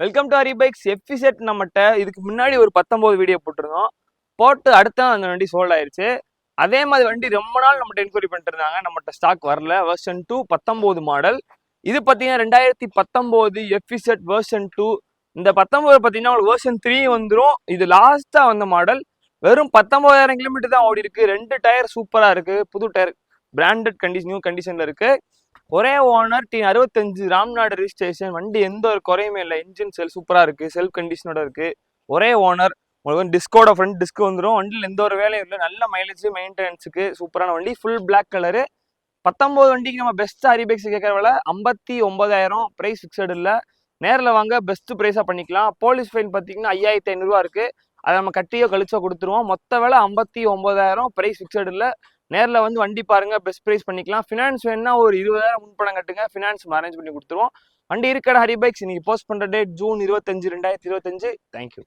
Welcome to Hari bikes. எஃபிசெட் நம்மகிட்ட இதுக்கு முன்னாடி ஒரு 19 வீடியோ போட்டிருந்தோம். போட்டு அடுத்த அந்த வண்டி சோல்ட் ஆயிடுச்சு. அதே மாதிரி வண்டி ரொம்ப நாள் நம்மகிட்ட என்கொயரி பண்ணிட்டு இருந்தாங்க. நம்மகிட்ட ஸ்டாக் வரல. Version 2 19 model. இது பார்த்தீங்கன்னா 2019 எஃபிசெட் வெர்ஷன் 2. இந்த 19 பார்த்தீங்கன்னா ஒரு வெர்ஷன் 3 வந்துடும். இது லாஸ்டா வந்த மாடல். வெறும் 19,000 கிலோமீட்டர் தான் ஓடி இருக்கு. 2 டயர் சூப்பரா இருக்கு. புது டயர், பிராண்டட் கண்டிஷன், நியூ கண்டிஷன்ல இருக்கு. ஒரே ஓனர், T65, ராம்நாடு ரிஜிஸ்ட்ரேஷன். வண்டி எந்த ஒரு குறையுமே இல்லை. இன்ஜின் சூப்பரா இருக்கு, செல்ஃப் கண்டிஷனோட இருக்கு. ஒரே ஓனர். உங்களுக்கு டிஸ்கோட ஃப்ரண்ட் டிஸ்க் வந்துடும். வண்டியில் எந்த ஒரு வேலையும் இல்லை. நல்ல மைலேஜ், மெயின்டெனன்ஸுக்கு சூப்பரான வண்டி. Full black colour. 19 வண்டிக்கு நம்ம பெஸ்ட் ஹரி பைக்ஸ் கேட்கற விலை 59,000. பிரைஸ் ஃபிக்ஸட் இல்லை. நேரில் வாங்க, பெஸ்ட் ப்ரைஸாக பண்ணிக்கலாம். போலீஸ் ஃபைன் பார்த்தீங்கன்னா 5,500 இருக்கு. அதை நம்ம கட்டியோ கழிச்சோ கொடுத்துருவோம். மொத்த விலை 59,000. பிரைஸ் ஃபிக்ஸட் இல்லை. நேரில் வந்து வண்டி பாருங்க, பெஸ்ட் ப்ரைஸ் பண்ணிக்கலாம். ஃபினான்ஸ் வேணும்னா ஒரு 20,000 முன்பணம் கட்டுங்க, ஃபினான்ஸ் அரேஞ்ச் பண்ணி கொடுத்துருவோம். வண்டி இருக்கிற ஹரி பைக்ஸ். இன்னைக்கு போஸ்ட் பண்ணுற டேட் ஜூன் 25, 2025. தேங்க்யூ.